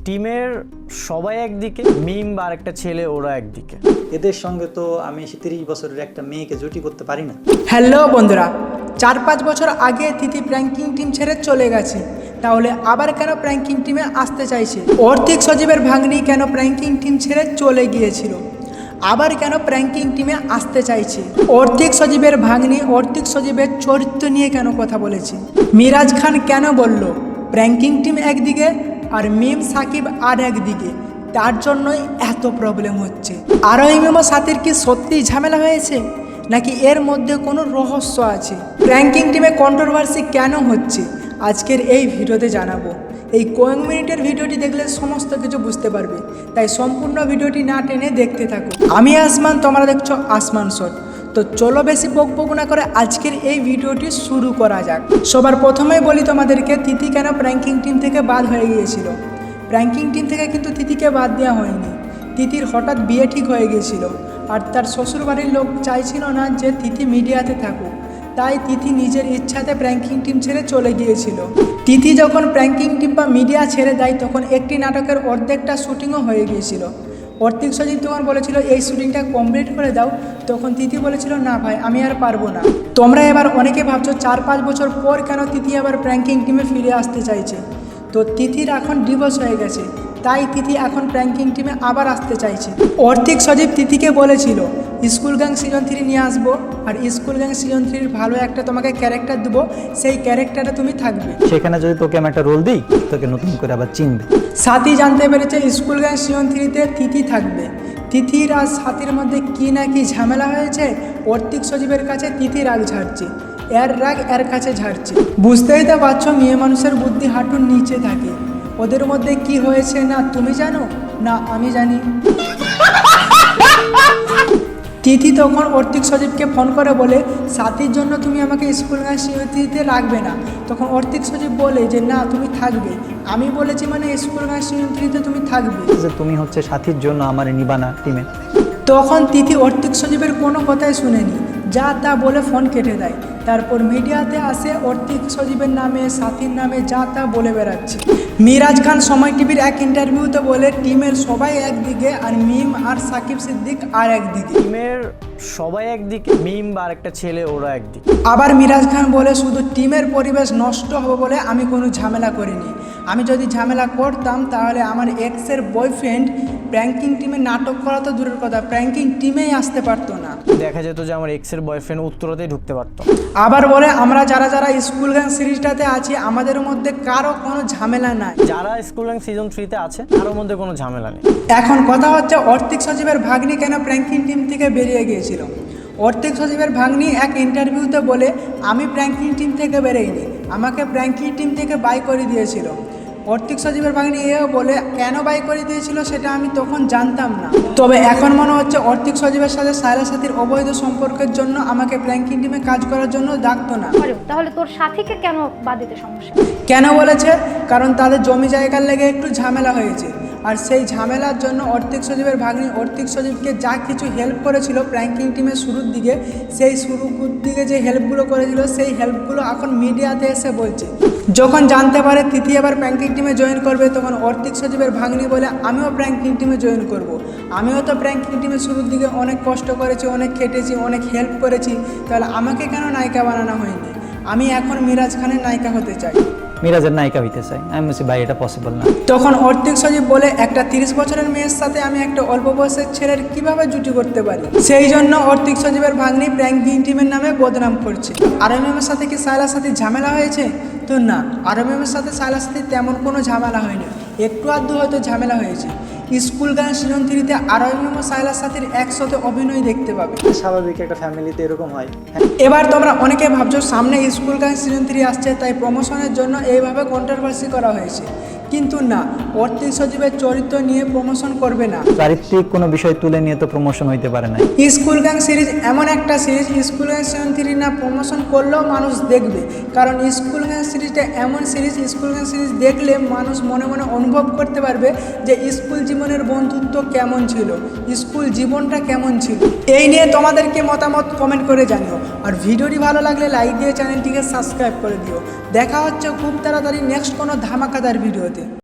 টিমের সবাই একদিকে, মিম বা আরেকটা ছেলে ওরা একদিকে। এদের সঙ্গে তো আমি 30 বছরের একটা মেয়েকে জুটি করতে পারি না। হ্যালো বন্ধুরা, 4-5 বছর আগে তিথি প্র্যাঙ্কিং টিম ছেড়ে চলে গেছে, তাহলে আবার কেন প্র্যাঙ্কিং টিমে আসতে চাইছে? অর্থিক সজীবের ভাগ্নি কেন প্র্যাঙ্কিং টিম ছেড়ে চলে গিয়েছিল, আবার কেন প্র্যাঙ্কিং টিমে আসতে চাইছে? অর্থিক সজীবের ভাগ্নি অর্থিক সজীবের চরিত্র নিয়ে কেন কথা বলেছে? মিরাজ খান কেন বলল প্র্যাঙ্কিং টিম একদিকে আর মিম সাকিব আর একদিকে? তার জন্যই এত প্রবলেম হচ্ছে। আরোহী মিমো সাথীর কি সত্যিই ঝামেলা হয়েছে, নাকি এর মধ্যে কোনো রহস্য আছে? প্র্যাঙ্কিং টিমে কন্ট্রোভার্সি কেন হচ্ছে আজকের এই ভিডিওতে জানাবো। এই কয়েক মিনিটের ভিডিওটি দেখলে সমস্ত কিছু বুঝতে পারবে, তাই সম্পূর্ণ ভিডিওটি না টেনে দেখতে থাকো। আমি আসমান, তোমরা দেখছো আসমান শট। তো চলো বেশি বকবক না করে আজকের এই ভিডিওটি শুরু করা যাক। সবার প্রথমেই বলি তোমাদেরকে, তিথি কেন প্র্যাঙ্কিং টিম থেকে বাদ হয়ে গিয়েছিল। প্র্যাঙ্কিং টিম থেকে কিন্তু তিথিকে বাদ দেওয়া হয়নি। তিথির হঠাৎ বিয়ে ঠিক হয়ে গিয়েছিল, আর তার শ্বশুরবাড়ির লোক চাইছিল না যে তিথি মিডিয়াতে থাকুক, তাই তিথি নিজের ইচ্ছাতে প্র্যাঙ্কিং টিম ছেড়ে চলে গিয়েছিল। তিথি যখন প্র্যাঙ্কিং টিম বা মিডিয়া ছেড়ে দেয়, তখন একটি নাটকের অর্ধেকটা শুটিংও হয়ে গিয়েছিল। অর্থিক সজীব তখন বলেছিল এই শুটিংটা কমপ্লিট করে দাও, তখন তিথি বলেছিল না ভাই, আমি আর পারবো না। তোমরা এবার অনেকে ভাবছো 4-5 বছর পর কেন তিথি আবার প্র্যাঙ্কিং টিমে ফিরে আসতে চাইছে। তো তিথির এখন ডিভোর্স হয়ে গেছে, তাই তিথি এখন প্র্যাঙ্কিং টিমে আবার আসতে চাইছে। অর্থিক সজীব তিথিকে বলেছিল স্কুল গ্যাং সিজন 3 নিয়ে আসবো, আর স্কুল গ্যাং সিজন 3 ভালো একটা তোমাকে ক্যারেক্টার দেবো, সেই ক্যারেক্টারে তুমি থাকবে। সেখানে যদি তোকে আমি একটা রোল দিই, তোকে নতুন করে আবার চিনবে। সাথী জানতে পেরেছে স্কুল গ্যাং সিজন 3-তে তিথি থাকবে। তিথির আর সাথীর মধ্যে কি না কি ঝামেলা হয়েছে। অর্থিক সজীবের কাছে তিথি রাগ ঝাড়ছে, এর রাগ এর কাছে ঝাড়ছে। বুঝতেই তো পারছো, মেয়ে মানুষের বুদ্ধি হাঁটুর নিচে থাকে। ওদের মধ্যে কি হয়েছে না তুমি জানো, না আমি জানি। তিথি তখন অর্থিক সজীবকে ফোন করে বলে সাথীর জন্য তুমি আমাকে স্কুল গ্যাং সিজন 3-তে রাখবে না। তখন অর্থিক সজীব বলে যে না, তুমি থাকবে, আমি বলেছি মানে স্কুল গ্যাং সিজন 3-তে তুমি থাকবে। যে তুমি হচ্ছে সাথীর জন্য আমার নিবানা টিমে। তখন তিথি অর্থিক সজীবের কোনো কথাই শুনেনি, যা তা বলে ফোন কেটে দেয়। তারপর মিডিয়াতে আসে অর্থিক সজীবের নামে, সাথীর নামে যা তা বলে বেড়াচ্ছে। মিরাজ খান সময় টিভির এক ইন্টারভিউতে বলে টিমের সবাই একদিকে আর মিম আর সাকিব সিদ্দিক আর একদিকে। টিমের সবাই একদিকে, মিম বা আরেকটা ছেলে ওরা একদিকে। আবার মিরাজ খান বলে শুধু টিমের পরিবেশ নষ্ট হবে বলে আমি কোনো ঝামেলা করিনি। আমি যদি ঝামেলা করতাম তাহলে আমার এক্সের বয়ফ্রেন্ড প্র্যাঙ্কিং টিমে নাটক করা তো দূরের কথা, প্র্যাঙ্কিং টিমেই আসতে পারতো না। দেখা যেত যে আমার এক্সের বয়ফ্রেন্ড উত্তরাতেই ঢুকতে পারতো। আবার বলে আমরা যারা যারা স্কুল গ্যাং সিরিজটাতে আছি, আমাদের মধ্যে কারো কোনো ঝামেলা নাই। যারা স্কুল গ্যাং সিজন 3-তে আছে তার মধ্যে কোনো ঝামেলা নেই। এখন কথা হচ্ছে অর্থিক সজীবের ভাগ্নি কেন প্র্যাঙ্কিং টিম থেকে বেরিয়ে গিয়েছিল। অর্থিক সজীবের ভাগ্নি এক ইন্টারভিউতে বলে আমি প্র্যাঙ্কিং টিম থেকে বেরোইনি, আমাকে প্র্যাঙ্কিং টিম থেকে বাই করে দিয়েছিল। অর্থিক সজীবের ভাগ্নি এও বলে কেন বাই করে দিয়েছিল সেটা আমি তখন জানতাম না, তবে এখন মনে হচ্ছে অর্থিক সজীবের সাথে সায়লা সাথীর অবৈধ সম্পর্কের জন্য আমাকে প্র্যাঙ্কিং টিমে কাজ করার জন্য ডাকতো না। তাহলে তোর সাথীকে কেন বাদ দিতে সমস্যা? কেন বলেছে, কারণ তাদের জমি জায়গার লেগে একটু ঝামেলা হয়েছে, আর সেই ঝামেলার জন্য অর্থিক সজীবের ভাগ্নি অর্থিক সজীবকে যা কিছু হেল্প করেছিল প্র্যাঙ্কিং টিমের শুরুর দিকে, সেই শুরুর দিকে যে হেল্পগুলো করেছিল সেই হেল্পগুলো এখন মিডিয়াতে এসে বলছে। যখন জানতে পারে তিথি আবার প্র্যাঙ্কিং টিমে জয়েন করবে, তখন অর্থিক সজীবের ভাগ্নি বলে আমিও প্র্যাঙ্কিং টিমে জয়েন করব। আমিও তো প্র্যাঙ্কিং টিমের শুরুর দিকে অনেক কষ্ট করেছি, অনেক খেটেছি, অনেক হেল্প করেছি, তাহলে আমাকে কেন নায়িকা বানানো হয়নি? আমি এখন মিরাজ খানের নায়িকা হতে চাই, মিরাজের নায়িকা হইতে চাই। আমি বলছি ভাই, এটা পসিবল না। তখন অর্থিক সজীব বলে একটা 30 বছরের মেয়ের সাথে আমি একটা অল্প বয়সের ছেলের কিভাবে জুটি করতে পারি? সেই জন্য অর্থিক সজীবের ভাগ্নি প্র্যাঙ্কিং টিমের নামে বদনাম করছে। আরএমএমের সাথে কি সায়লার সাথে ঝামেলা হয়েছে? তো না, আরএমএমের সাথে সায়লার সাথে তেমন কোনো ঝামেলা হয়নি, একটু আধটু হয়তো ঝামেলা হয়েছে। স্কুল গান সিজন 3-তে আরএমএম ও সায়লার সাথীর একসাথে অভিনয় দেখতে পাবে। স্বাভাবিক, একটা ফ্যামিলিতে এরকম হয়। এবার তোমরা অনেকে ভাবছো সামনে স্কুল গান সিজন 3 আসছে, তাই প্রমোশনের জন্য এইভাবে কন্ট্রোভার্সি করা হয়েছে, কিন্তু না, অর্থিক সজীবের চরিত্র নিয়ে প্রমোশন করবে না। চারিত্রিক কোনো বিষয় তুলে নিয়ে তো প্রমোশন হইতে পারে না। স্কুল গ্যাং সিরিজ এমন একটা সিরিজ, স্কুল গ্যাং সিজন 3 না প্রমোশন করলেও মানুষ দেখবে, কারণ স্কুল গ্যাং সিরিজটা এমন সিরিজ, স্কুল গ্যাং সিরিজ দেখলে মানুষ মনে মনে অনুভব করতে পারবে যে স্কুল জীবনের বন্ধুত্ব কেমন ছিল, স্কুল জীবনটা কেমন ছিল। এই নিয়ে তোমাদেরকে মতামত কমেন্ট করে জানিও, আর ভিডিওটি ভালো লাগলে লাইক দিয়ে চ্যানেলটিকে সাবস্ক্রাইব করে দিও। দেখা হচ্ছে খুব তাড়াতাড়ি নেক্সট কোনো ধামাকাদার ভিডিওতে।